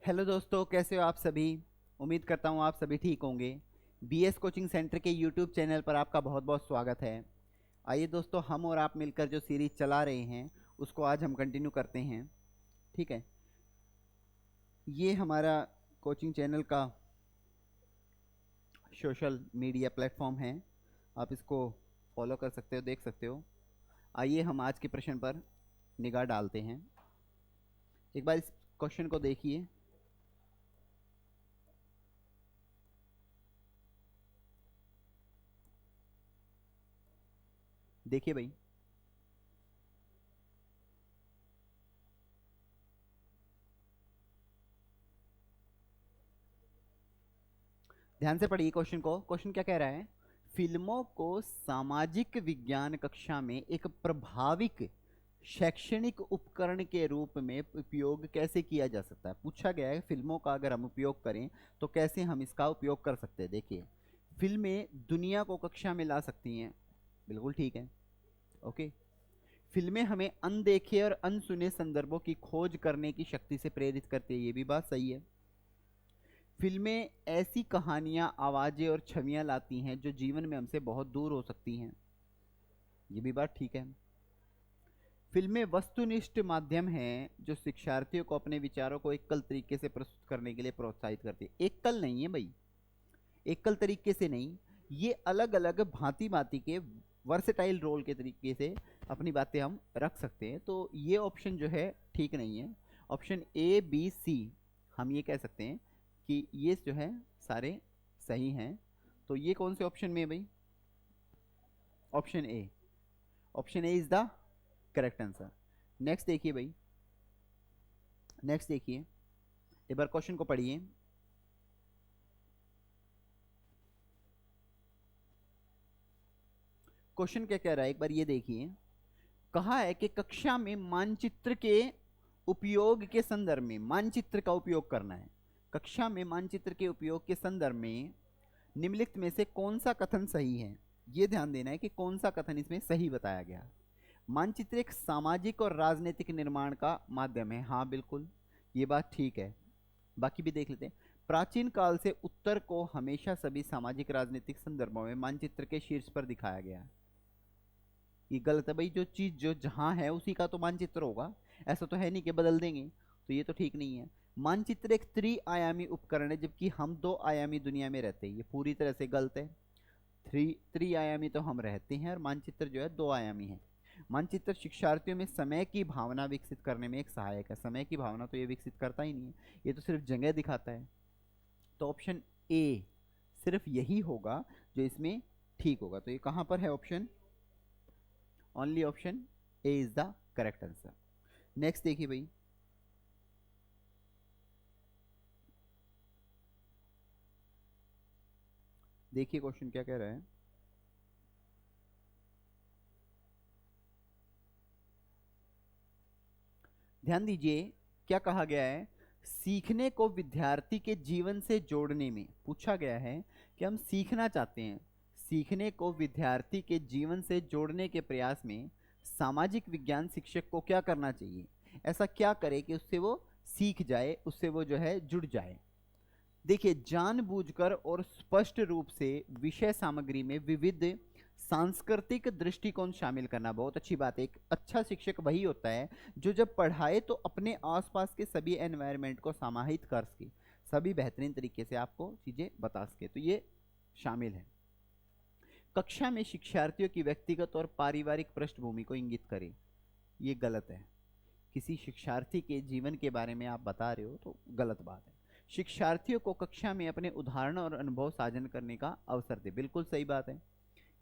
Hello दोस्तों, कैसे हो आप सभी। उम्मीद करता हूँ आप सभी ठीक होंगे। बीएस कोचिंग सेंटर के यूट्यूब चैनल पर आपका बहुत बहुत स्वागत है। आइए दोस्तों, हम और आप मिलकर जो सीरीज चला रहे हैं उसको आज हम कंटिन्यू करते हैं। ठीक है, ये हमारा कोचिंग चैनल का सोशल मीडिया प्लेटफॉर्म है। आप इसको फॉलो कर सकते हो, देख सकते हो। आइए हम आज के प्रश्न पर निगाह डालते हैं। एक बार इस क्वेश्चन को देखिए। देखिए भाई, ध्यान से पढ़िए क्वेश्चन को। क्वेश्चन क्या कह रहा है? फिल्मों को सामाजिक विज्ञान कक्षा में एक प्रभाविक शैक्षणिक उपकरण के रूप में उपयोग कैसे किया जा सकता है। पूछा गया है फिल्मों का अगर हम उपयोग करें तो कैसे हम इसका उपयोग कर सकते हैं। देखिए, फिल्में दुनिया को कक्षा में ला सकती हैं, बिल्कुल ठीक है। ओके, फिल्में हमें अनदेखे और अनसुने संदर्भों की खोज करने की शक्ति से प्रेरित करती है, ये भी बात सही है। फिल्में ऐसी कहानियां, आवाजें और छवियां लाती हैं जो जीवन में हमसे बहुत दूर हो सकती हैं, ये भी बात ठीक है। फिल्में वस्तुनिष्ठ माध्यम हैं जो शिक्षार्थियों को अपने विचारों को एकल तरीके से प्रस्तुत करने के लिए प्रोत्साहित करती है। एकल नहीं है भाई, एकल तरीके से नहीं, ये अलग अलग भांति भांति के वर्सेटाइल रोल के तरीके से अपनी बातें हम रख सकते हैं। तो ये ऑप्शन जो है ठीक नहीं है। ऑप्शन ए बी सी हम ये कह सकते हैं कि ये जो है सारे सही हैं। तो ये कौन से ऑप्शन में है भाई? Option A. Option A is the correct answer. Next देखिए भाई, नेक्स्ट देखिए, एक बार क्वेश्चन को पढ़िए। क्वेश्चन क्या कह रहा है, एक बार ये देखिए। कहा है कि कक्षा में मानचित्र के उपयोग के संदर्भ में, मानचित्र का उपयोग करना है। कक्षा में मानचित्र के उपयोग के संदर्भ में निम्नलिखित में से कौन सा कथन सही है। यह ध्यान देना है कि कौन सा कथन इसमें सही बताया गया। मानचित्र एक सामाजिक और राजनीतिक निर्माण का माध्यम है, हाँ बिल्कुल, ये बात ठीक है। बाकी भी देख लेते हैं। प्राचीन काल से उत्तर को हमेशा सभी सामाजिक राजनीतिक संदर्भों में मानचित्र के शीर्ष पर दिखाया गया है, ये गलत है भाई। जो चीज जो जहां है उसी का तो मानचित्र होगा, ऐसा तो है नहीं कि बदल देंगे। तो ये तो ठीक नहीं है। मानचित्र एक त्रिआयामी उपकरण है जबकि हम दो आयामी दुनिया में रहते हैं, ये पूरी तरह से गलत है। त्रिआयामी तो हम रहते हैं और मानचित्र जो है दो आयामी है। मानचित्र शिक्षार्थियों में समय की भावना विकसित करने में एक सहायक है। समय की भावना तो ये विकसित करता ही नहीं है, ये तो सिर्फ जगह दिखाता है। तो ऑप्शन ए सिर्फ यही होगा जो इसमें ठीक होगा। तो ये कहां पर है option? Only option A is the correct answer. Next देखिए भाई, देखिए क्वेश्चन क्या कह रहा है। ध्यान दीजिए, क्या कहा गया है? सीखने को विद्यार्थी के जीवन से जोड़ने में पूछा गया है कि हम सीखना चाहते हैं, सीखने को विद्यार्थी के जीवन से जोड़ने के प्रयास में सामाजिक विज्ञान शिक्षक को क्या करना चाहिए। ऐसा क्या करे कि उससे वो सीख जाए, उससे वो जो है जुड़ जाए। देखिए, जानबूझकर और स्पष्ट रूप से विषय सामग्री में विविध सांस्कृतिक दृष्टिकोण शामिल करना बहुत अच्छी बात है। एक अच्छा शिक्षक वही होता है जो जब पढ़ाए तो अपने आसपास के सभी एनवायरनमेंट को समाहित कर सके, सभी बेहतरीन तरीके से आपको चीजें बता सके। तो ये शामिल है। कक्षा में शिक्षार्थियों की व्यक्तिगत और पारिवारिक पृष्ठभूमि को इंगित करे, ये गलत है। किसी शिक्षार्थी के जीवन के बारे में आप बता रहे हो तो गलत बात है। शिक्षार्थियों को कक्षा में अपने उदाहरण और अनुभव साझन करने का अवसर दे, बिल्कुल सही बात है।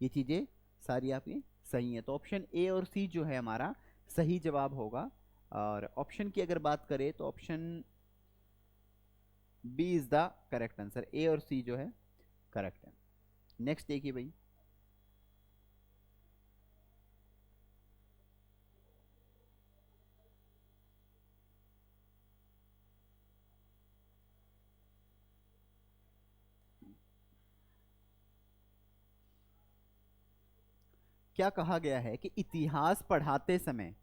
ये चीजें सारी आपकी सही है। तो ऑप्शन ए और सी जो है हमारा सही जवाब होगा। और ऑप्शन की अगर बात करें तो option B is the correct answer. A और सी जो है करेक्ट है। नेक्स्ट देखिए भाई, क्या कहा गया है कि इतिहास पढ़ाते समय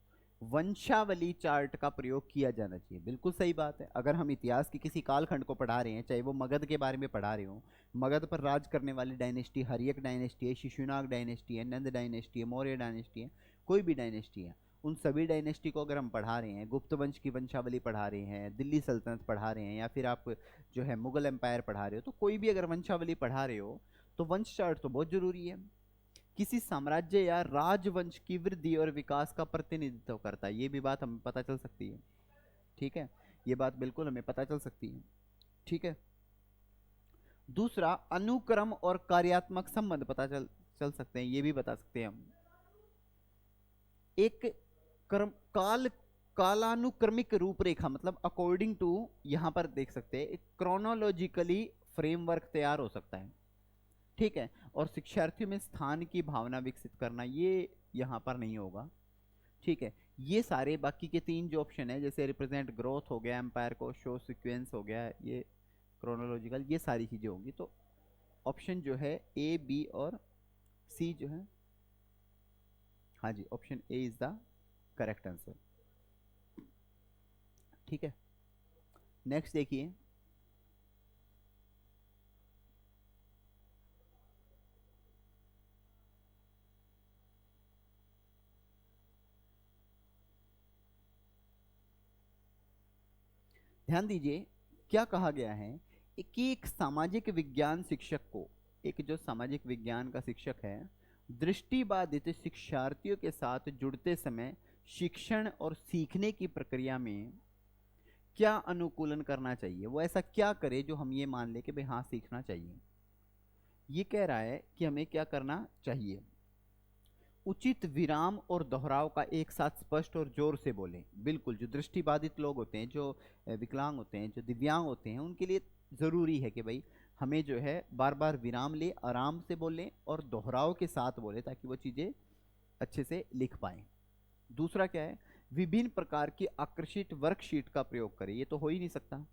वंशावली चार्ट का प्रयोग किया जाना चाहिए। बिल्कुल सही बात है। अगर हम इतिहास के किसी कालखंड को पढ़ा रहे हैं, चाहे वो मगध के बारे में पढ़ा रहे हो, मगध पर राज करने वाली डायनेस्टी हर्यक डायनेस्टी है, शिशुनाग डायनेस्टी है, नंद डायनेस्टी है, मौर्य डायनेस्टी है, कोई भी डायनेस्टी है, उन सभी डायनेस्टी को अगर हम पढ़ा रहे हैं, गुप्त वंश की वंशावली पढ़ा रहे हैं, दिल्ली सल्तनत पढ़ा रहे हैं, या फिर आप जो है मुगल एम्पायर पढ़ा रहे हो, तो कोई भी अगर वंशावली पढ़ा रहे हो तो वंश चार्ट तो बहुत जरूरी है। किसी साम्राज्य या राजवंश की वृद्धि और विकास का प्रतिनिधित्व करता है, ये भी बात हमें पता चल सकती है। ठीक है, ये बात बिल्कुल हमें पता चल सकती है। ठीक है। दूसरा, अनुक्रम और कार्यात्मक संबंध पता चल चल सकते हैं, ये भी बता सकते हैं हम। एक क्रम काल कालानुक्रमिक रूपरेखा, मतलब अकॉर्डिंग टू, यहां पर देख सकते हैं, एक क्रोनोलॉजिकली फ्रेमवर्क तैयार हो सकता है। ठीक है। और शिक्षार्थियों में स्थान की भावना विकसित करना, ये यहां पर नहीं होगा। ठीक है। ये सारे बाकी के तीन जो ऑप्शन है, जैसे रिप्रेजेंट ग्रोथ हो गया, एम्पायर को शो सीक्वेंस हो गया, ये क्रोनोलॉजिकल, ये सारी चीजें होंगी। तो ऑप्शन जो है ए, बी और सी जो है, हाँ जी, option A is the correct answer. ठीक है। नेक्स्ट देखिए, ध्यान दीजिए, क्या कहा गया है कि एक सामाजिक विज्ञान शिक्षक को, एक जो सामाजिक विज्ञान का शिक्षक है, दृष्टिबाधित शिक्षार्थियों के साथ जुड़ते समय शिक्षण और सीखने की प्रक्रिया में क्या अनुकूलन करना चाहिए। वो ऐसा क्या करे जो हम ये मान ले कि भाई हाँ सीखना चाहिए। ये कह रहा है कि हमें क्या करना चाहिए। उचित विराम और दोहराव का एक साथ स्पष्ट और जोर से बोलें। बिल्कुल, जो दृष्टिबाधित लोग होते हैं, जो विकलांग होते हैं, जो दिव्यांग होते हैं, उनके लिए ज़रूरी है कि भाई हमें जो है बार बार विराम ले, आराम से बोलें और दोहराव के साथ बोले, ताकि वो चीज़ें अच्छे से लिख पाएं। दूसरा क्या है, विभिन्न प्रकार की आकर्षित वर्कशीट का प्रयोग करें। ये तो हो ही नहीं सकता।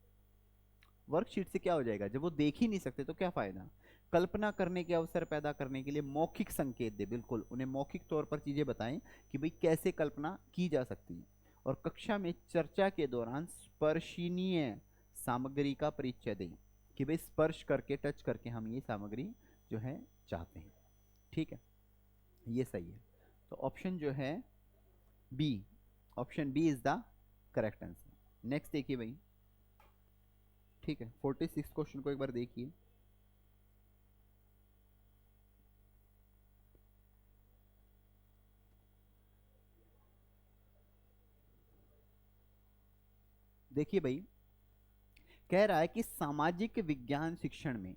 वर्कशीट से क्या हो जाएगा, जब वो देख ही नहीं सकते तो क्या फायदा। कल्पना करने के अवसर पैदा करने के लिए मौखिक संकेत दे। बिल्कुल, उन्हें मौखिक तौर पर चीजें बताएं कि भाई कैसे कल्पना की जा सकती है। और कक्षा में चर्चा के दौरान स्पर्शनीय सामग्री का परिचय दें, कि भाई स्पर्श करके, टच करके हम ये सामग्री जो है चाहते हैं। ठीक है, ये सही है। तो ऑप्शन जो है B, option B is the correct answer. Next देखिए भाई। ठीक है, 46 क्वेश्चन को एक बार देखिए। देखिए भाई, कह रहा है कि सामाजिक विज्ञान शिक्षण में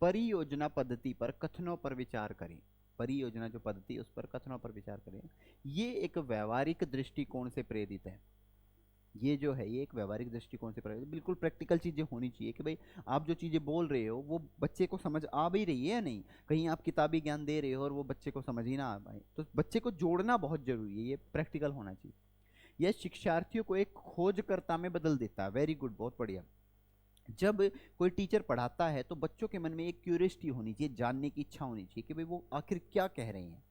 परियोजना पद्धति पर कथनों पर विचार करें। परियोजना जो पद्धति है उस पर कथनों पर विचार करें। ये एक व्यवहारिक दृष्टिकोण से प्रेरित है। ये जो है, ये एक व्यवहारिक दृष्टिकोण से प्रेरित, बिल्कुल प्रैक्टिकल चीजें होनी चाहिए कि भाई आप जो चीजें बोल रहे हो वो बच्चे को समझ आ भी रही है या नहीं। कहीं आप किताबी ज्ञान दे रहे हो और वो बच्चे को समझ ही ना आ पाए, तो बच्चे को जोड़ना बहुत जरूरी है, ये प्रैक्टिकल होना चाहिए। यह शिक्षार्थियों को एक खोजकर्ता में बदल देता है। वेरी गुड, बहुत बढ़िया। जब कोई टीचर पढ़ाता है तो बच्चों के मन में एक क्यूरियोसिटी होनी चाहिए, जानने की इच्छा होनी चाहिए कि भाई वो आखिर क्या कह रहे हैं।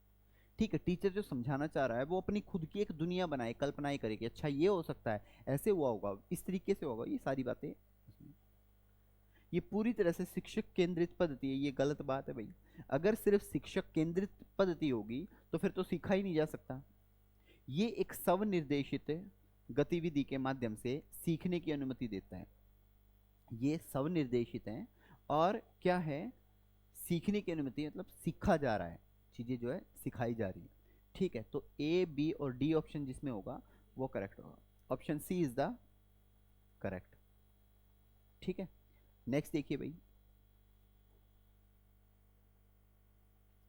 ठीक है, टीचर जो समझाना चाह रहा है वो अपनी खुद की एक दुनिया बनाए, कल्पनाएं करे कि अच्छा ये हो सकता है, ऐसे हुआ होगा, इस तरीके से होगा, ये सारी बातें इसमें। ये पूरी तरह से शिक्षक केंद्रित पद्धति है, ये गलत बात है भाई। अगर सिर्फ शिक्षक केंद्रित पद्धति होगी तो फिर तो सीखा ही नहीं जा सकता। ये एक स्वनिर्देशित गतिविधि के माध्यम से सीखने की अनुमति देता है। ये स्वनिर्देशित है और क्या है, सीखने की अनुमति, मतलब सीखा जा रहा है, चीजें जो है सिखाई जा रही है। ठीक है, तो ए, बी और डी ऑप्शन जिसमें होगा वो करेक्ट होगा। Option C is the correct. ठीक है, नेक्स्ट देखिए भाई।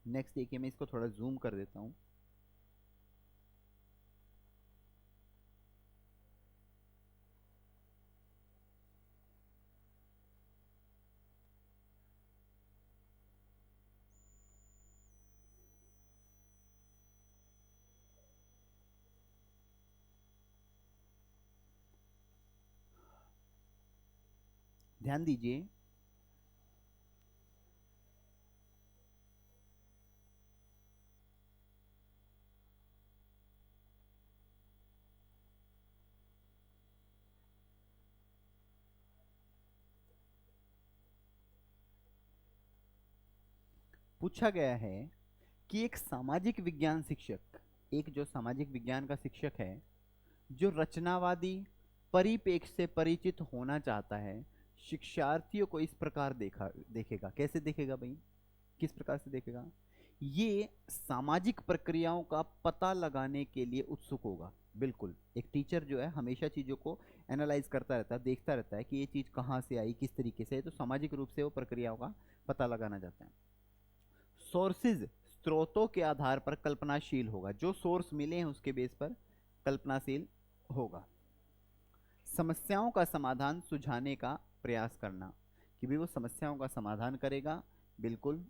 नेक्स्ट देखिए, मैं इसको थोड़ा जूम कर देता हूं। ध्यान दीजिए, पूछा गया है कि एक सामाजिक विज्ञान शिक्षक, एक जो सामाजिक विज्ञान का शिक्षक है, जो रचनावादी परिप्रेक्ष्य से परिचित होना चाहता है, शिक्षार्थियों को इस प्रकार देखेगा। कैसे देखेगा भाई, किस प्रकार से देखेगा? ये सामाजिक प्रक्रियाओं का पता लगाने के लिए उत्सुक होगा। बिल्कुल, एक टीचर जो है हमेशा चीजों को एनालाइज करता रहता है, देखता रहता है कि ये चीज कहाँ से आई, किस तरीके से है, तो सामाजिक रूप से वो प्रक्रियाओं का पता लगाना चाहता है। सोर्सेज, स्रोतों के आधार पर कल्पनाशील होगा, जो सोर्स मिले हैं उसके बेस पर कल्पनाशील होगा। समस्याओं का समाधान सुझाने का प्रयास करना, कि भी वो समस्याओं का समाधान करेगा। बिल्कुल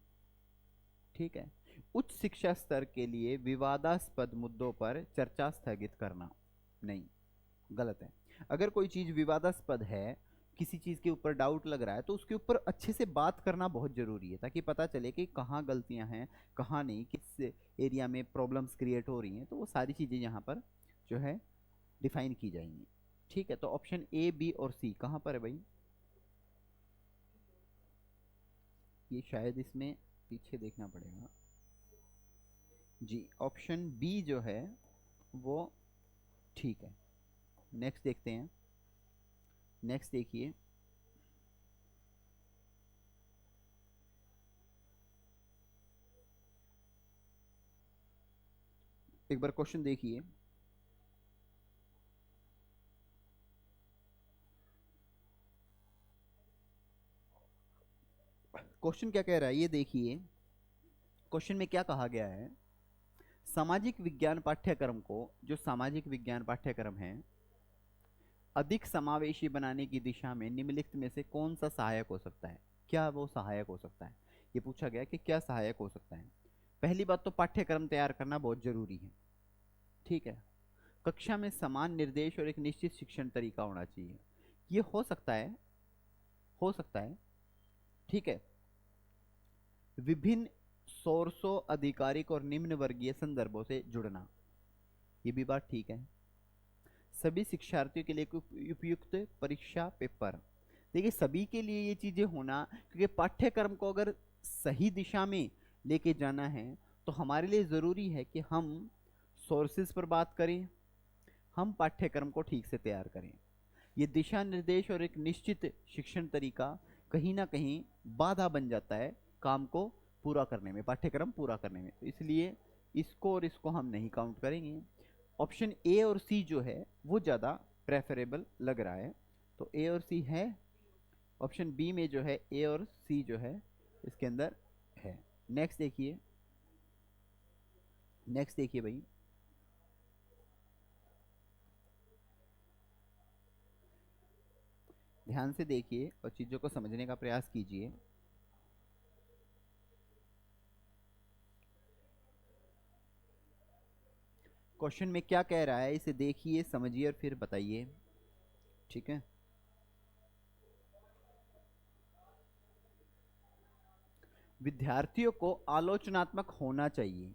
ठीक है। उच्च शिक्षा स्तर के लिए विवादास्पद मुद्दों पर चर्चा स्थगित करना, नहीं, गलत है। अगर कोई चीज विवादास्पद है, किसी चीज के ऊपर डाउट लग रहा है, तो उसके ऊपर अच्छे से बात करना बहुत जरूरी है, ताकि पता चले कि कहाँ गलतियां हैं, कहाँ नहीं, किस एरिया में प्रॉब्लम्स क्रिएट हो रही हैं। तो वो सारी चीजें यहाँ पर जो है डिफाइन की जाएंगी। ठीक है, तो ऑप्शन ए, बी और सी कहाँ पर है भाई? ये शायद इसमें पीछे देखना पड़ेगा जी। ऑप्शन बी जो है वो ठीक है। नेक्स्ट देखते हैं। नेक्स्ट देखिए, एक बार क्वेश्चन देखिए। क्वेश्चन क्या कह रहा है ये देखिए। क्वेश्चन में क्या कहा गया है? सामाजिक विज्ञान पाठ्यक्रम को, जो सामाजिक विज्ञान पाठ्यक्रम है, अधिक समावेशी बनाने की दिशा में निम्नलिखित में से कौन सा सहायक हो सकता है? क्या वो सहायक हो सकता है? ये पूछा गया कि क्या सहायक हो सकता है। पहली बात तो पाठ्यक्रम तैयार करना बहुत जरूरी है। ठीक है। कक्षा में समान निर्देश और एक निश्चित शिक्षण तरीका होना चाहिए। ये हो सकता है, हो सकता है। ठीक है। विभिन्न सोर्सों, आधिकारिक और निम्न वर्गीय संदर्भों से जुड़ना, ये भी बात ठीक है। सभी शिक्षार्थियों के लिए उपयुक्त परीक्षा पेपर, देखिए सभी के लिए ये चीजें होना, क्योंकि पाठ्यक्रम को अगर सही दिशा में लेके जाना है तो हमारे लिए जरूरी है कि हम सोर्सेज पर बात करें, हम पाठ्यक्रम को ठीक से तैयार करें। ये दिशा निर्देश और एक निश्चित शिक्षण तरीका कहीं ना कहीं बाधा बन जाता है काम को पूरा करने में, पाठ्यक्रम पूरा करने में। तो इसलिए इसको और इसको हम नहीं काउंट करेंगे। ऑप्शन ए और सी जो है वो ज़्यादा प्रेफरेबल लग रहा है, तो ए और सी है। ऑप्शन बी में जो है ए और सी जो है इसके अंदर है। नेक्स्ट देखिए, नेक्स्ट देखिए भाई। ध्यान से देखिए और चीज़ों को समझने का प्रयास कीजिए। क्वेश्चन में क्या कह रहा है इसे देखिए, समझिए और फिर बताइए। ठीक है। विद्यार्थियों को आलोचनात्मक होना चाहिए,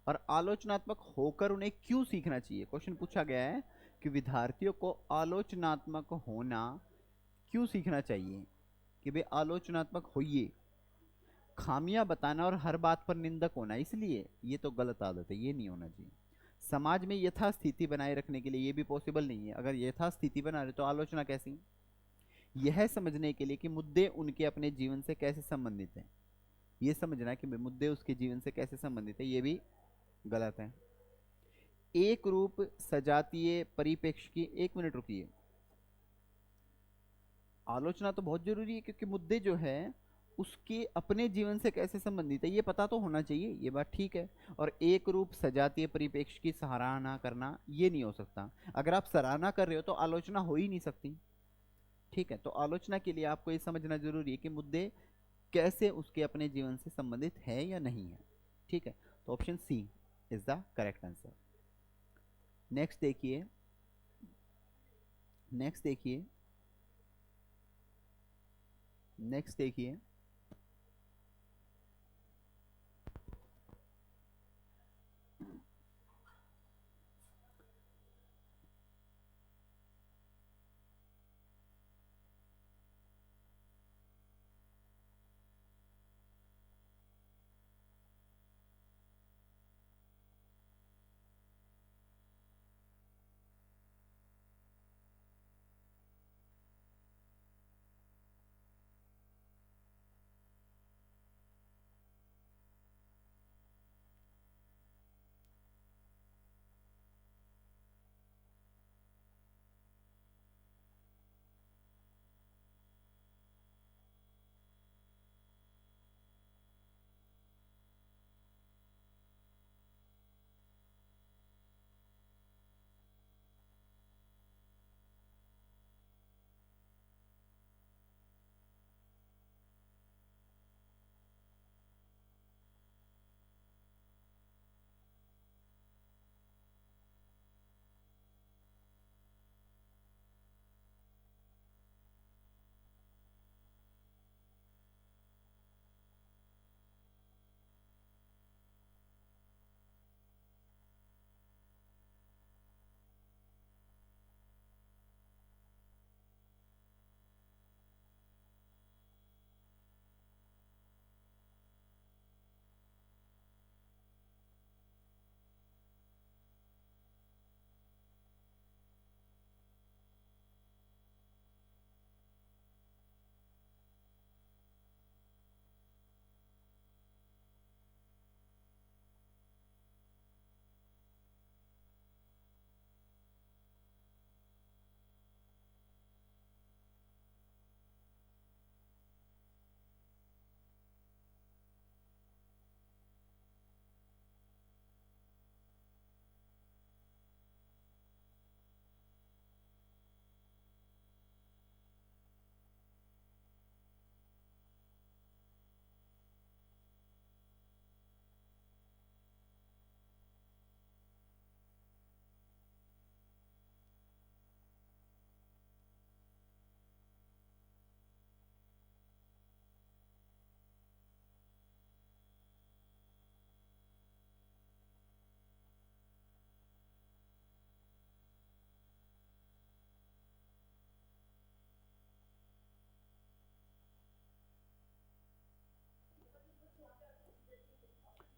और आलोचनात्मक होकर उन्हें क्यों सीखना चाहिए। क्वेश्चन पूछा गया है कि विद्यार्थियों को आलोचनात्मक होना क्यों सीखना चाहिए, कि भाई आलोचनात्मक होइए। खामियां बताना और हर बात पर निंदक होना, इसलिए ये तो गलत आदत है, ये नहीं होना चाहिए। समाज में यथास्थिति बनाए रखने के लिए, ये भी पॉसिबल नहीं है। अगर यथास्थिति बना रहे तो आलोचना कैसी? यह समझने के लिए कि मुद्दे उनके अपने जीवन से कैसे संबंधित हैं, ये समझना कि मुद्दे उसके जीवन से कैसे संबंधित है, ये भी गलत है। एक रूप सजातीय परिप्रेक्ष्य की, एक मिनट रुकिए। आलोचना तो बहुत जरूरी है, क्योंकि मुद्दे जो है उसके अपने जीवन से कैसे संबंधित है ये पता तो होना चाहिए, ये बात ठीक है। और एक रूप सजातीय परिप्रेक्ष्य की सराहना करना ये नहीं हो सकता। अगर आप सराहना कर रहे हो तो आलोचना हो ही नहीं सकती। ठीक है, तो आलोचना के लिए आपको ये समझना जरूरी है कि मुद्दे कैसे उसके अपने जीवन से संबंधित है या नहीं है। ठीक है, तो option C is the correct answer. Next देखिए, नेक्स्ट देखिए, नेक्स्ट देखिए।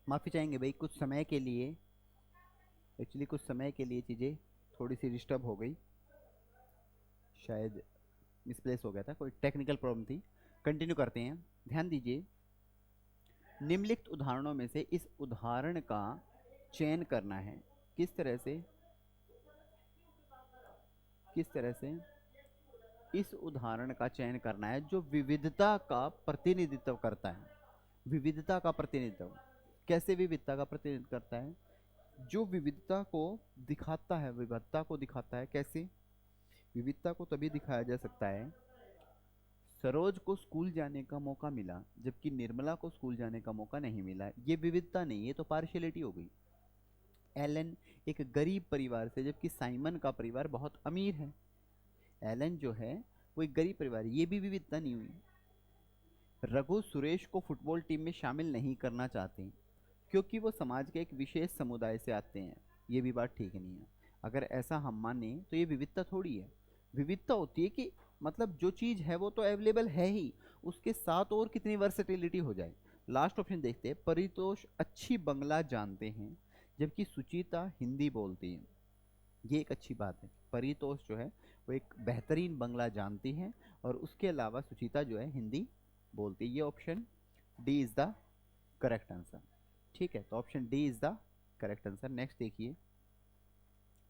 माफ़ी चाहेंगे भाई, कुछ समय के लिए, एक्चुअली कुछ समय के लिए चीज़ें थोड़ी सी डिस्टर्ब हो गई, शायद मिसप्लेस हो गया था, कोई टेक्निकल प्रॉब्लम थी। कंटिन्यू करते हैं। ध्यान दीजिए, निम्नलिखित उदाहरणों में से इस उदाहरण का चयन करना है। किस तरह से, किस तरह से इस उदाहरण का चयन करना है जो विविधता का प्रतिनिधित्व करता है। विविधता का प्रतिनिधित्व कैसे विविधता का प्रतिनिधित्व करता है? जो विविधता को दिखाता है, विविधता को दिखाता है कैसे? विविधता को तभी दिखाया जा सकता है, सरोज को स्कूल जाने का मौका मिला जबकि निर्मला को स्कूल जाने का मौका नहीं मिला। ये विविधता नहीं, ये तो पार्शियलिटी हो गई। एलन एक गरीब परिवार से जबकि साइमन का परिवार बहुत अमीर है। एलन जो है वो एक गरीब परिवार है, ये भी विविधता नहीं हुई। रघु सुरेश को फुटबॉल टीम में शामिल नहीं करना चाहते क्योंकि वो समाज के एक विशेष समुदाय से आते हैं। ये भी बात ठीक नहीं है। अगर ऐसा हम माने तो ये विविधता थोड़ी है। विविधता होती है कि मतलब जो चीज़ है वो तो अवेलेबल है ही, उसके साथ और कितनी वर्सेटिलिटी हो जाए। लास्ट ऑप्शन देखते हैं। परितोष अच्छी बंगला जानते हैं जबकि सुचिता हिंदी बोलती है। ये एक अच्छी बात है। परितोष जो है वो एक बेहतरीन बंगला जानती है और उसके अलावा सुचिता जो है हिंदी बोलती है। ये option D is the correct answer. ठीक है, तो option D is the correct answer. Next देखिए।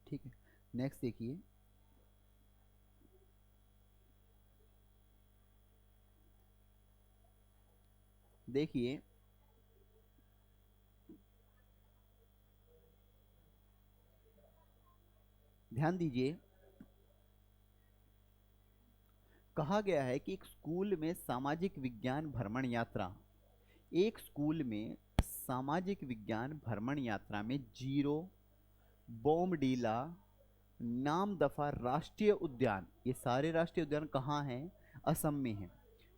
ठीक है, नेक्स्ट देखिए। देखिए, ध्यान दीजिए, कहा गया है कि एक स्कूल में सामाजिक विज्ञान भ्रमण यात्रा, एक स्कूल में सामाजिक विज्ञान भ्रमण यात्रा में जीरो, बोमडीला, नामदफा राष्ट्रीय उद्यान, ये सारे राष्ट्रीय उद्यान कहाँ हैं? असम में हैं।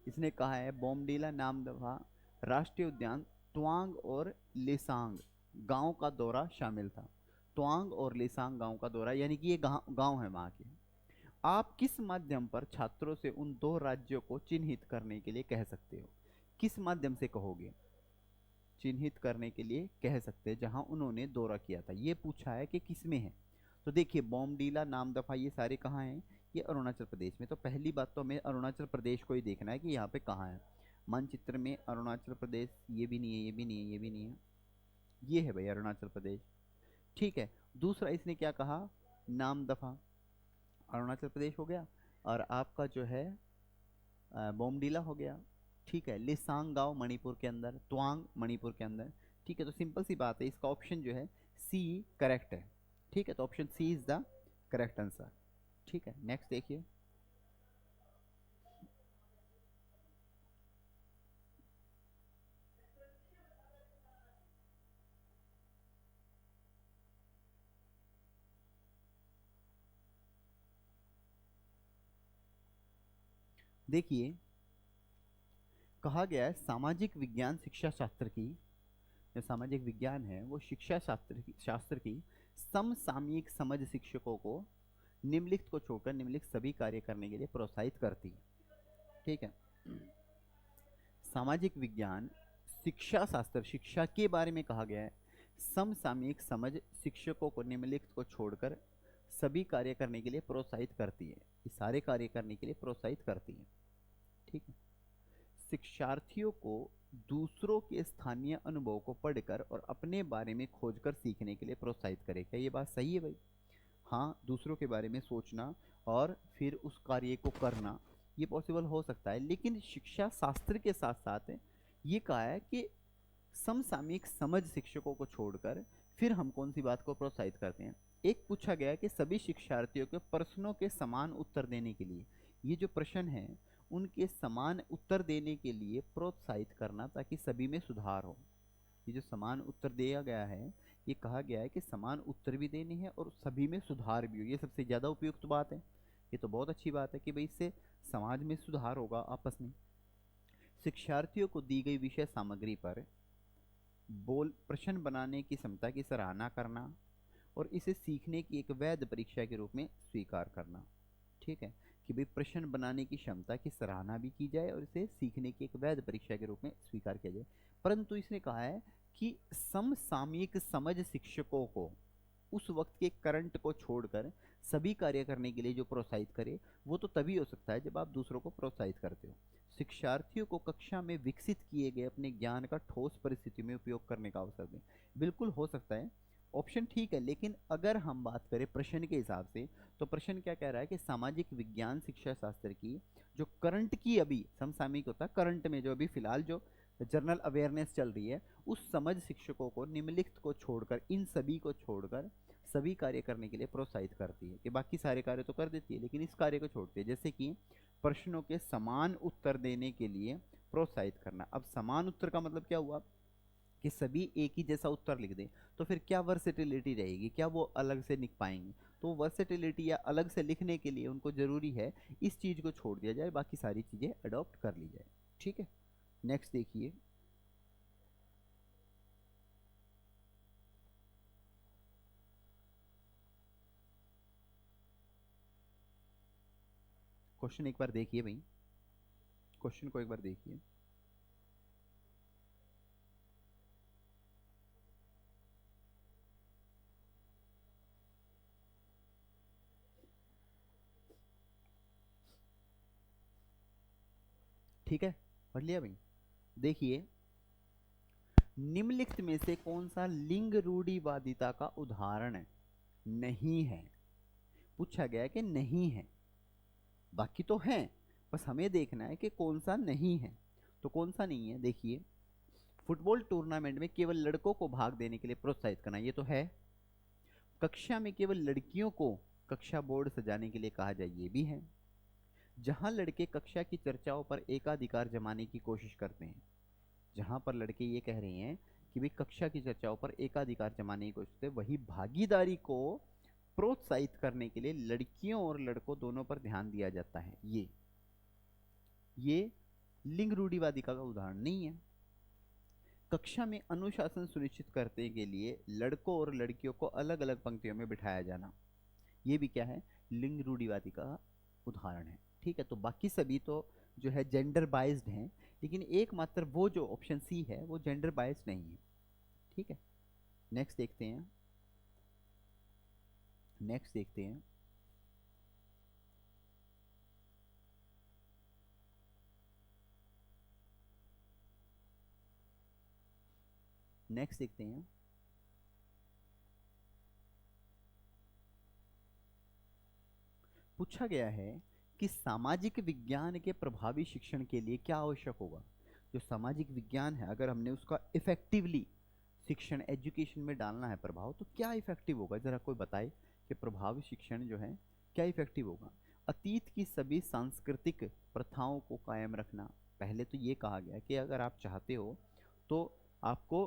इसने कहा है बोमडीला, नामदफा राष्ट्रीय उद्यान, तवांग और लेसांग गांव का दौरा शामिल था। तवांग और लेसांग गांव का दौरा, यानी कि ये गांव है वहाँ के। आप किस माध्यम पर छात्रों से उन दो राज्यों को चिन्हित करने के लिए कह सकते हो? किस माध्यम से कहोगे? चिन्हित करने के लिए कह सकते हैं जहां उन्होंने दौरा किया था। ये पूछा है कि किस में है। तो देखिए, बोमडीला, नामदफा ये सारे कहाँ हैं? ये अरुणाचल प्रदेश में। तो पहली बात तो हमें अरुणाचल प्रदेश को ही देखना है कि यहाँ पे कहाँ है। मानचित्र में अरुणाचल प्रदेश ये भी नहीं है, ये भी नहीं है, ये भी नहीं है, ये है भाई अरुणाचल प्रदेश। ठीक है, दूसरा इसने क्या कहा? नामदफा अरुणाचल प्रदेश हो गया और आपका जो है बोमडीला हो गया। ठीक है, लिसांग गांव मणिपुर के अंदर, त्वांग मणिपुर के अंदर। ठीक है, तो सिंपल सी बात है, इसका ऑप्शन जो है सी करेक्ट है। ठीक है, तो option C is the correct answer. ठीक है, नेक्स्ट देखिए। देखिए, कहा गया है सामाजिक विज्ञान शिक्षा शास्त्र की, जो सामाजिक विज्ञान है वो शिक्षा शास्त्र की समसामयिक समझ शिक्षकों को निम्नलिखित को छोड़कर निम्नलिखित सभी कार्य करने के लिए प्रोत्साहित करती है। ठीक है, सामाजिक विज्ञान शिक्षा शास्त्र, शिक्षा के बारे में कहा गया है, समसामयिक समझ शिक्षकों को निम्नलिखित को छोड़कर सभी कार्य करने के लिए प्रोत्साहित करती है। ये सारे कार्य करने के लिए प्रोत्साहित करती है। ठीक है, शिक्षार्थियों को दूसरों के स्थानीय अनुभव को पढ़कर और अपने बारे में खोजकर सीखने के लिए प्रोत्साहित करे। क्या ये बात सही है भाई? हाँ, दूसरों के बारे में सोचना और फिर उस कार्य को करना ये पॉसिबल हो सकता है, लेकिन शिक्षा शास्त्र के साथ साथ ये कहा है कि समसामयिक समझ शिक्षकों को छोड़कर फिर हम कौन सी बात को प्रोत्साहित करते हैं। एक पूछा गया कि सभी शिक्षार्थियों के प्रश्नों के समान उत्तर देने के लिए, ये जो प्रश्न है उनके समान उत्तर देने के लिए प्रोत्साहित करना ताकि सभी में सुधार हो। ये जो समान उत्तर दिया गया है, ये कहा गया है कि समान उत्तर भी देने हैं और सभी में सुधार भी हो। ये सबसे ज़्यादा उपयुक्त बात है। ये तो बहुत अच्छी बात है कि भाई इससे समाज में सुधार होगा आपस में। शिक्षार्थियों को दी गई विषय सामग्री पर बोल प्रश्न बनाने की क्षमता की सराहना करना और इसे सीखने की एक वैध परीक्षा के रूप में स्वीकार करना। ठीक है, कि भाई प्रश्न बनाने की क्षमता की सराहना भी की जाए और इसे सीखने की एक वैध परीक्षा के रूप में स्वीकार किया जाए। परंतु इसने कहा है कि समसामयिक समझ शिक्षकों को उस वक्त के करंट को छोड़कर सभी कार्य करने के लिए जो प्रोत्साहित करे, वो तो तभी हो सकता है जब आप दूसरों को प्रोत्साहित करते हो। शिक्षार्थियों को कक्षा में विकसित किए गए अपने ज्ञान का ठोस परिस्थिति में उपयोग करने का अवसर दें। बिल्कुल हो सकता है, ऑप्शन ठीक है, लेकिन अगर हम बात करें प्रश्न के हिसाब से, तो प्रश्न क्या कह रहा है कि सामाजिक विज्ञान शिक्षा शास्त्र की जो करंट की, अभी समसामयिक होता है करंट में, जो अभी फिलहाल जो जनरल अवेयरनेस चल रही है, उस समझ शिक्षकों को निम्नलिखित को छोड़कर, इन सभी को छोड़कर सभी कार्य करने के लिए प्रोत्साहित करती है। कि बाकी सारे कार्य तो कर देती है लेकिन इस कार्य को छोड़ती है, जैसे कि प्रश्नों के समान उत्तर देने के लिए प्रोत्साहित करना। अब समान उत्तर का मतलब क्या हुआ कि सभी एक ही जैसा उत्तर लिख दें, तो फिर क्या वर्सेटिलिटी रहेगी, क्या वो अलग से लिख पाएंगे? तो वर्सेटिलिटी या अलग से लिखने के लिए उनको जरूरी है इस चीज को छोड़ दिया जाए, बाकी सारी चीजें अडॉप्ट कर ली जाए। ठीक है, नेक्स्ट देखिए। क्वेश्चन एक बार देखिए भाई, क्वेश्चन को एक बार देखिए। ठीक है, पढ़ लिया भाई? देखिए, निम्नलिखित में से कौन सा लिंग रूढ़िवादिता का उदाहरण है? नहीं है, पूछा गया है कि नहीं है, बाकी तो है, बस हमें देखना है कि कौन सा नहीं है। तो कौन सा नहीं है, देखिए, फुटबॉल टूर्नामेंट में केवल लड़कों को भाग देने के लिए प्रोत्साहित करना, ये तो है। कक्षा में केवल लड़कियों को कक्षा बोर्ड सजाने के लिए कहा जाए, ये भी है। जहां लड़के कक्षा की चर्चाओं पर एकाधिकार जमाने की कोशिश करते हैं, जहां पर लड़के ये कह रहे हैं कि भाई कक्षा की चर्चाओं पर एकाधिकार जमाने की कोशिश करते हैं, वही भागीदारी को प्रोत्साहित करने के लिए लड़कियों और लड़कों दोनों पर ध्यान दिया जाता है। ये लिंग रूढ़िवादी का उदाहरण नहीं है। कक्षा में अनुशासन सुनिश्चित करने के लिए लड़कों और लड़कियों को अलग अलग पंक्तियों में बिठाया जाना, ये भी क्या है, लिंग रूढ़िवादी का उदाहरण है। ठीक है, तो बाकी सभी तो जो है जेंडर बाइज्ड हैं, लेकिन एकमात्र वो जो ऑप्शन सी है वो जेंडर बाइज्ड नहीं है। ठीक है, नेक्स्ट देखते हैं, नेक्स्ट देखते हैं। नेक्स्ट देखते हैं, पूछा गया है कि सामाजिक विज्ञान के प्रभावी शिक्षण के लिए क्या आवश्यक होगा। जो सामाजिक विज्ञान है, अगर हमने उसका इफेक्टिवली शिक्षण एजुकेशन में डालना है प्रभाव, तो क्या इफेक्टिव होगा, जरा कोई बताए कि प्रभावी शिक्षण जो है क्या इफेक्टिव होगा। अतीत की सभी सांस्कृतिक प्रथाओं को कायम रखना। पहले तो ये कहा गया कि अगर आप चाहते हो तो आपको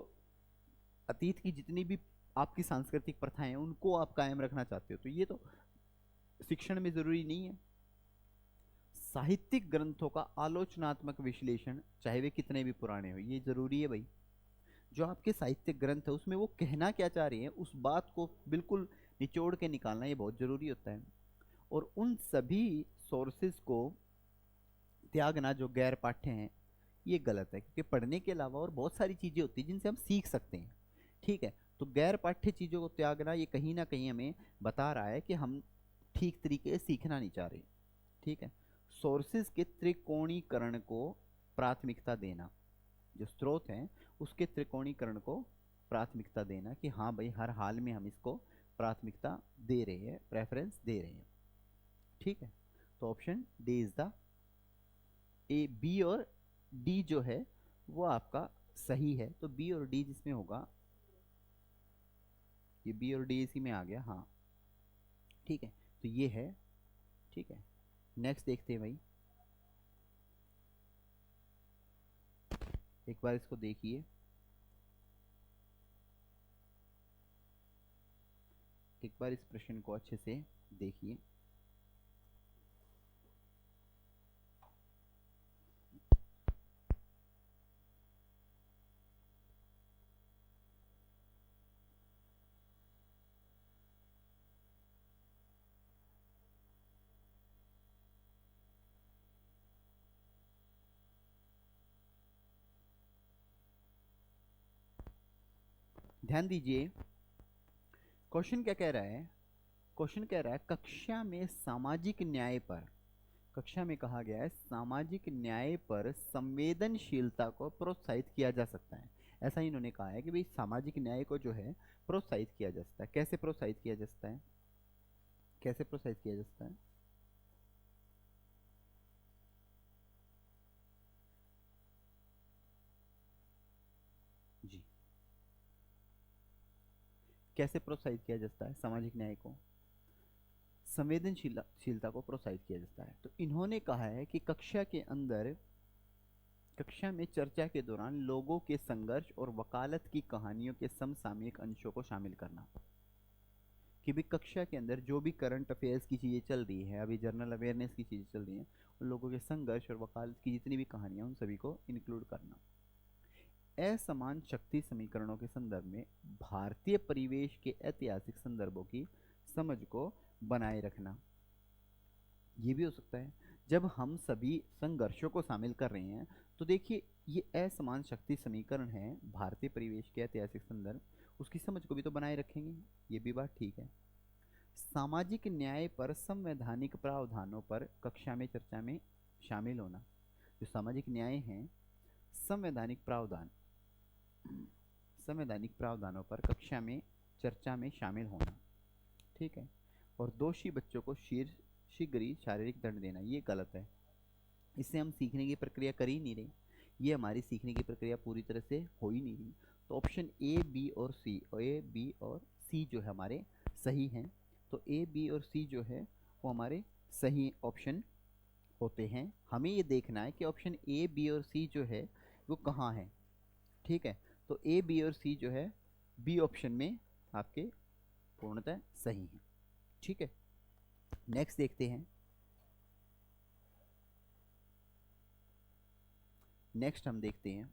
अतीत की जितनी भी आपकी सांस्कृतिक प्रथाएं हैं उनको आप कायम रखना चाहते हो, तो ये तो शिक्षण में जरूरी नहीं है। साहित्यिक ग्रंथों का आलोचनात्मक विश्लेषण, चाहे वे कितने भी पुराने हो, ये जरूरी है भाई। जो आपके साहित्यिक ग्रंथ है उसमें वो कहना क्या चाह रहे हैं, उस बात को बिल्कुल निचोड़ के निकालना, ये बहुत जरूरी होता है। और उन सभी सोर्सेज को त्यागना जो गैर पाठ्य हैं, ये गलत है, क्योंकि पढ़ने के अलावा और बहुत सारी चीजें होती हैं जिनसे हम सीख सकते हैं। ठीक है, तो गैर पाठ्य चीजों को त्यागना ये कहीं ना कहीं हमें बता रहा है कि हम ठीक तरीके से सीखना नहीं चाह रहे। ठीक है, सोर्सेज के त्रिकोणीकरण को प्राथमिकता देना, जो स्रोत हैं उसके त्रिकोणीकरण को प्राथमिकता देना, कि हाँ भाई हर हाल में हम इसको प्राथमिकता दे रहे हैं, प्रेफरेंस दे रहे हैं। ठीक है, तो option D is the A, B और डी जो है वो आपका सही है। तो बी और डी जिसमें होगा, ये बी और डी इसी में आ गया, हाँ। ठीक है, तो ये है। ठीक है, नेक्स्ट देखते हैं भाई, एक बार इसको देखिए, एक बार इस प्रश्न को अच्छे से देखिए। ध्यान दीजिए, क्वेश्चन क्या कह रहा है? क्वेश्चन कह रहा है कक्षा में सामाजिक न्याय पर, कक्षा में कहा गया है सामाजिक न्याय पर संवेदनशीलता को प्रोत्साहित किया जा सकता है। ऐसा ही इन्होंने कहा है कि भाई सामाजिक न्याय को जो है प्रोत्साहित किया जा सकता है। कैसे प्रोत्साहित किया जा सकता है? कैसे प्रोत्साहित किया जा सकता है? जी, कैसे प्रोत्साहित किया जा सकता है सामाजिक न्याय को? संवेदनशीलता को प्रोत्साहित किया जाता है। तो इन्होंने कहा है कि कक्षा के अंदर, कक्षा में चर्चा के दौरान लोगों के संघर्ष और वकालत की कहानियों के समसामयिक अंशों को शामिल करना। कि भी कक्षा के अंदर जो भी करंट अफेयर्स की चीज़ें चल रही है, अभी जनरल अवेयरनेस की चीज़ें चल रही हैं, उन लोगों के संघर्ष और वकालत की जितनी भी कहानियां, उन सभी को इंक्लूड करना। असमान शक्ति समीकरणों के संदर्भ में भारतीय परिवेश के ऐतिहासिक संदर्भों की समझ को बनाए रखना। ये भी हो सकता है। जब हम सभी संघर्षों को शामिल कर रहे हैं तो देखिए, ये असमान शक्ति समीकरण है, भारतीय परिवेश के ऐतिहासिक संदर्भ, उसकी समझ को भी तो बनाए रखेंगे। ये भी बात ठीक है। सामाजिक न्याय पर संवैधानिक प्रावधानों पर कक्षा में चर्चा में शामिल होना। जो सामाजिक न्याय है, संवैधानिक प्रावधान, संवैधानिक प्रावधानों पर कक्षा में चर्चा में शामिल होना, ठीक है। और दोषी बच्चों को शीघ्र ही शारीरिक दंड देना, ये गलत है। इससे हम सीखने की प्रक्रिया कर ही नहीं रहे, ये हमारी सीखने की प्रक्रिया पूरी तरह से हो ही नहीं रही। तो ऑप्शन ए, बी और सी, ए, बी और सी जो है हमारे सही हैं। तो ए, बी और सी जो है वो हमारे सही ऑप्शन होते हैं। हमें ये देखना है कि ऑप्शन ए, बी और सी जो है वो कहाँ है, ठीक है। तो ए, बी और सी जो है बी ऑप्शन में आपके पूर्णतः सही है, ठीक है। नेक्स्ट देखते हैं। नेक्स्ट हम देखते हैं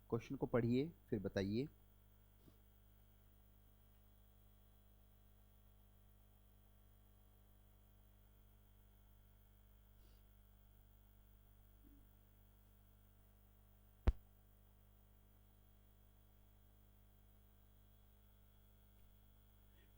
क्वेश्चन को पढ़िए फिर बताइए।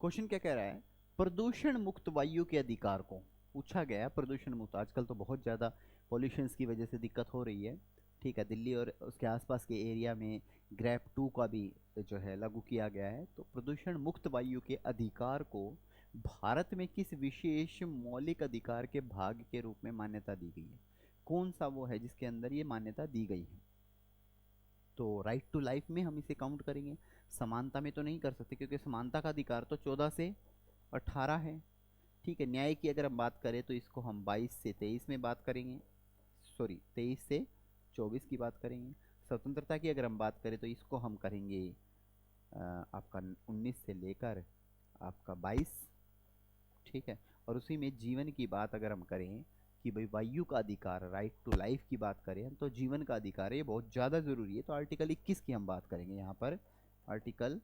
क्वेश्चन क्या कह रहा है? प्रदूषण मुक्त वायु के अधिकार को पूछा गया है। प्रदूषण मुक्त, आजकल तो बहुत ज़्यादा पॉल्यूशन की वजह से दिक्कत हो रही है, ठीक है। दिल्ली और उसके आसपास के एरिया में ग्रैप 2 का भी जो है लागू किया गया है। तो प्रदूषण मुक्त वायु के अधिकार को भारत में किस विशेष मौलिक अधिकार के भाग के रूप में मान्यता दी गई है? कौन सा वो है जिसके अंदर ये मान्यता दी गई है? तो राइट टू लाइफ में हम इसे काउंट करेंगे। समानता में तो नहीं कर सकते, क्योंकि समानता का अधिकार तो 14 से 18 है, ठीक है। न्याय की अगर हम बात करें तो इसको हम 22 से 23 में बात करेंगे, सॉरी 23 से 24 की बात करेंगे। स्वतंत्रता की अगर हम बात करें तो इसको हम करेंगे आपका 19 से लेकर आपका 22, ठीक है। और उसी में जीवन की बात अगर हम करें कि भाई वायु का अधिकार, राइट टू लाइफ की बात करें तो जीवन का अधिकार है, ये बहुत ज़्यादा ज़रूरी है। तो आर्टिकल 21 की हम बात करेंगे यहाँ पर, आर्टिकल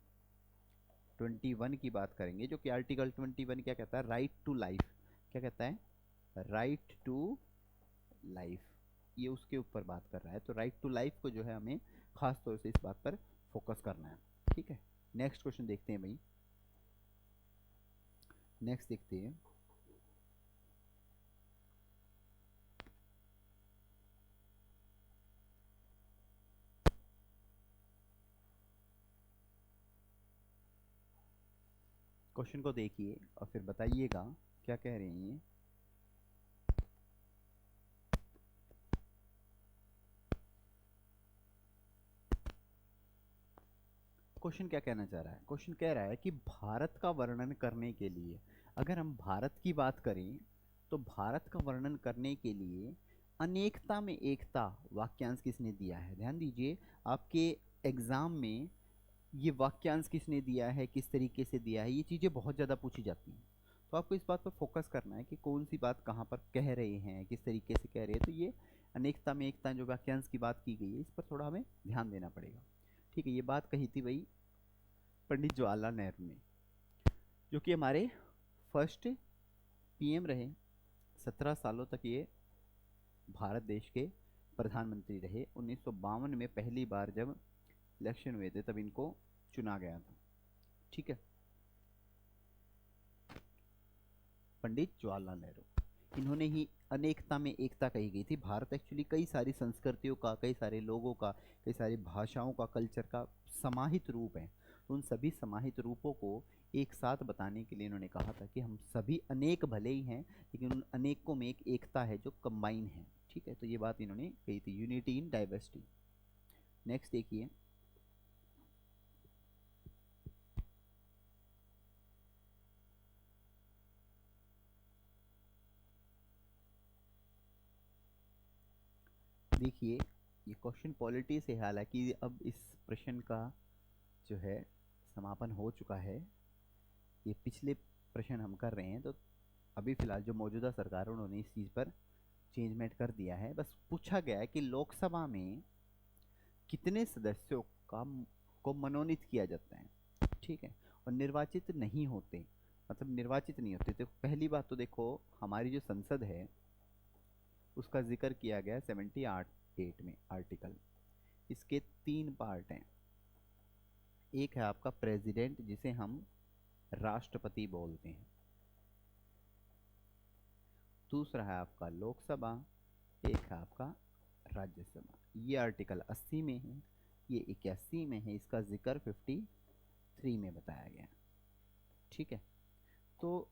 21 की बात करेंगे, जो कि आर्टिकल 21 क्या कहता है? Right to life. क्या कहता है? राइट टू लाइफ, ये उसके ऊपर बात कर रहा है। तो राइट टू लाइफ को जो है हमें खास तौर से इस बात पर फोकस करना है, ठीक है। नेक्स्ट क्वेश्चन देखते हैं भाई, नेक्स्ट देखते हैं। क्वेश्चन को देखिए और फिर बताइएगा क्या कह रहे हैं ये। क्वेश्चन क्या कहना चाह रहा है? क्वेश्चन कह रहा है कि भारत का वर्णन करने के लिए, अगर हम भारत की बात करें तो भारत का वर्णन करने के लिए अनेकता में एकता वाक्यांश किसने दिया है? ध्यान दीजिए, आपके एग्जाम में ये वाक्यांश किसने दिया है, किस तरीके से दिया है, ये चीज़ें बहुत ज़्यादा पूछी जाती हैं। तो आपको इस बात पर फोकस करना है कि कौन सी बात कहाँ पर कह रहे हैं, किस तरीके से कह रहे हैं। तो ये अनेकता में एकता जो वाक्यांश की बात की गई है, इस पर थोड़ा हमें ध्यान देना पड़ेगा, ठीक है। ये बात कही थी भाई पंडित जवाहरलाल नेहरू ने, जो कि हमारे फर्स्ट पीएम रहे। 17 सालों तक ये भारत देश के प्रधानमंत्री रहे। 1952 में पहली बार जब इलेक्शन हुए थे तब इनको चुना गया था। ठीक है, पंडित जवाहरलाल नेहरू, इन्होंने ही अनेकता में एकता कही गई थी। भारत एक्चुअली कई सारी संस्कृतियों का, कई सारे लोगों का, कई सारी भाषाओं का, कल्चर का समाहित रूप है। उन सभी समाहित रूपों को एक साथ बताने के लिए इन्होंने कहा था कि हम सभी अनेक भले ही हैं, लेकिन उन अनेकों में एक एकता है जो कंबाइन है। ठीक है, तो ये बात इन्होंने कही थी, यूनिटी इन डाइवर्सिटी। नेक्स्ट देखिए, देखिए ये क्वेश्चन पॉलिटी से है, हालांकि अब इस प्रश्न का जो है समापन हो चुका है। ये पिछले प्रश्न हम कर रहे हैं, तो अभी फिलहाल जो मौजूदा सरकार है उन्होंने इस चीज़ पर चेंजमेंट कर दिया है। बस पूछा गया है कि लोकसभा में कितने सदस्यों का को मनोनीत किया जाता है। ठीक है, और निर्वाचित नहीं होते, मतलब निर्वाचित नहीं होते। तो पहली बात तो देखो, हमारी जो संसद है उसका जिक्र किया गया 78 में आर्टिकल। इसके 3 पार्ट हैं। एक है आपका प्रेसिडेंट, जिसे हम राष्ट्रपति बोलते हैं। दूसरा है आपका लोकसभा, एक है आपका राज्यसभा। ये आर्टिकल 80 में है, ये 81 में है, इसका जिक्र 53 में बताया गया। ठीक है, तो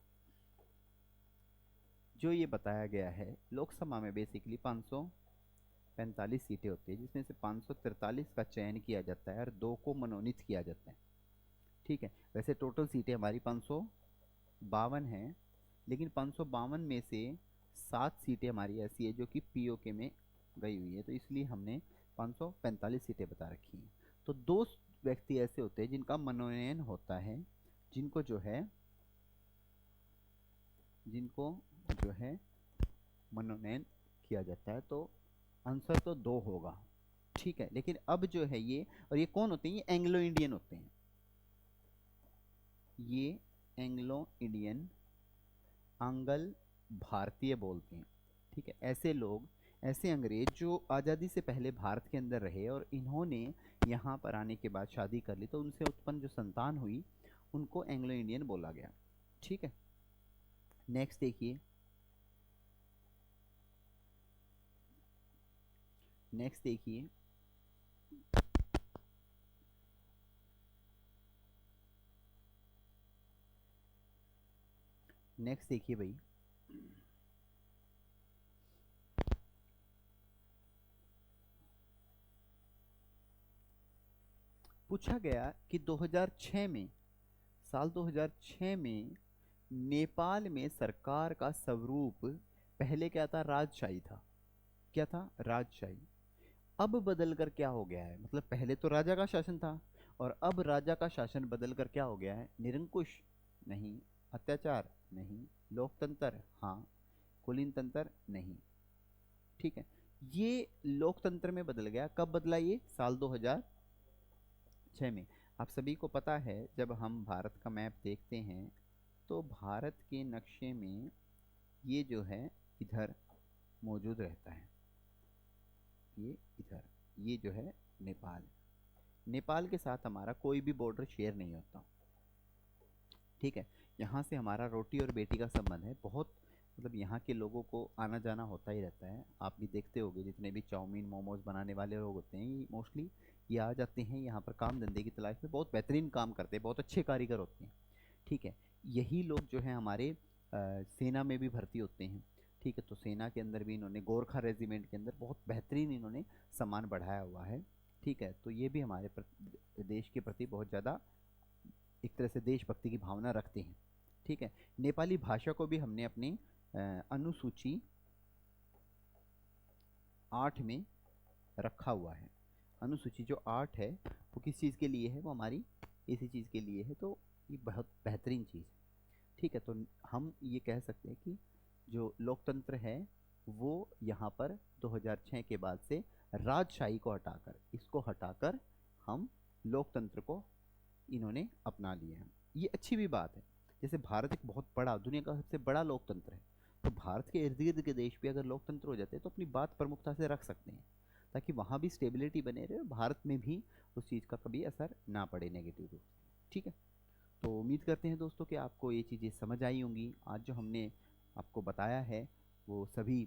जो ये बताया गया है, लोकसभा में बेसिकली 545 सीटें होती है, जिसमें से 543 का चयन किया जाता है और 2 को मनोनीत किया जाता है। ठीक है, वैसे टोटल सीटें हमारी 552 हैं, लेकिन 552 में से 7 सीटें हमारी ऐसी है जो कि पीओके में गई हुई है, तो इसलिए हमने 545 सीटें बता रखी हैं। तो 2 व्यक्ति ऐसे होते हैं जिनका मनोनयन होता है, जिनको जो है मनोनयन किया जाता है। तो आंसर तो 2 होगा। ठीक है, लेकिन अब जो है ये, और ये कौन होते हैं? ये एंग्लो इंडियन होते हैं। ये एंग्लो इंडियन, आंग्ल भारतीय बोलते हैं। ठीक है, ऐसे लोग, ऐसे अंग्रेज जो आज़ादी से पहले भारत के अंदर रहे और इन्होंने यहाँ पर आने के बाद शादी कर ली, तो उनसे उत्पन्न जो संतान हुई उनको एंग्लो इंडियन बोला गया। ठीक है, नेक्स्ट देखिए, नेक्स्ट देखिए, नेक्स्ट देखिए भाई, पूछा गया कि 2006 में, साल 2006 में नेपाल में सरकार का स्वरूप पहले क्या था? राजशाही था। क्या था? राजशाही। अब बदल कर क्या हो गया है? मतलब पहले तो राजा का शासन था, और अब राजा का शासन बदल कर क्या हो गया है? निरंकुश? नहीं। अत्याचार? नहीं। लोकतंत्र? हाँ। कुलीन तंत्र? नहीं। ठीक है, ये लोकतंत्र में बदल गया। कब बदला? ये साल 2006 में। आप सभी को पता है, जब हम भारत का मैप देखते हैं तो भारत के नक्शे में ये जो है इधर मौजूद रहता है, ये इधर, ये जो है नेपाल। नेपाल के साथ हमारा कोई भी बॉर्डर शेयर नहीं होता। ठीक है, यहाँ से हमारा रोटी और बेटी का संबंध है। बहुत, मतलब यहाँ के लोगों को आना जाना होता ही रहता है। आप भी देखते होंगे, जितने भी चाउमीन मोमोज बनाने वाले लोग होते हैं, ये मोस्टली ये आ जाते हैं यहाँ पर काम धंधे की तलाश में। बहुत बेहतरीन काम करते हैं, बहुत अच्छे कारीगर होते हैं। ठीक है, यही लोग जो है हमारे सेना में भी भर्ती होते हैं। ठीक है, तो सेना के अंदर भी इन्होंने, गोरखा रेजिमेंट के अंदर बहुत बेहतरीन इन्होंने सम्मान बढ़ाया हुआ है। ठीक है, तो ये भी हमारे देश के प्रति बहुत ज़्यादा एक तरह से देशभक्ति की भावना रखते हैं। ठीक है, नेपाली भाषा को भी हमने अपनी अनुसूची 8 में रखा हुआ है। अनुसूची जो 8 है वो किस चीज़ के लिए है? वो हमारी इसी चीज़ के लिए है। तो ये बहुत बेहतरीन चीज़ है। ठीक है, तो हम ये कह सकते हैं कि जो लोकतंत्र है वो यहाँ पर 2006 के बाद से राजशाही को हटाकर, इसको हटाकर हम लोकतंत्र को इन्होंने अपना लिया है। ये अच्छी भी बात है। जैसे भारत एक बहुत बड़ा, दुनिया का सबसे बड़ा लोकतंत्र है, तो भारत के इर्द गिर्द के देश भी अगर लोकतंत्र हो जाते हैं तो अपनी बात प्रमुखता से रख सकते हैं, ताकि वहाँ भी स्टेबिलिटी बने रहे और भारत में भी उस चीज़ का कभी असर ना पड़े नेगेटिव रूप से। ठीक है, तो उम्मीद करते हैं दोस्तों कि आपको ये चीज़ें समझ आई होंगी। आज जो हमने आपको बताया है वो सभी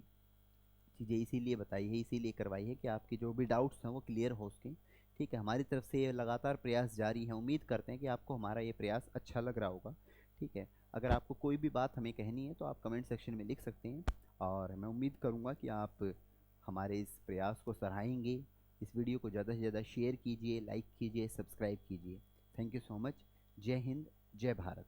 चीज़ें इसीलिए बताई है, इसीलिए करवाई है कि आपके जो भी डाउट्स हैं वो क्लियर हो सकें। ठीक है, हमारी तरफ से ये लगातार प्रयास जारी है। उम्मीद करते हैं कि आपको हमारा ये प्रयास अच्छा लग रहा होगा। ठीक है, अगर आपको कोई भी बात हमें कहनी है तो आप कमेंट सेक्शन में लिख सकते हैं, और मैं उम्मीद करूँगा कि आप हमारे इस प्रयास को सराहेंगे। इस वीडियो को ज़्यादा से ज़्यादा शेयर कीजिए, लाइक कीजिए, सब्सक्राइब कीजिए। Thank you so much. जय हिंद, जय भारत।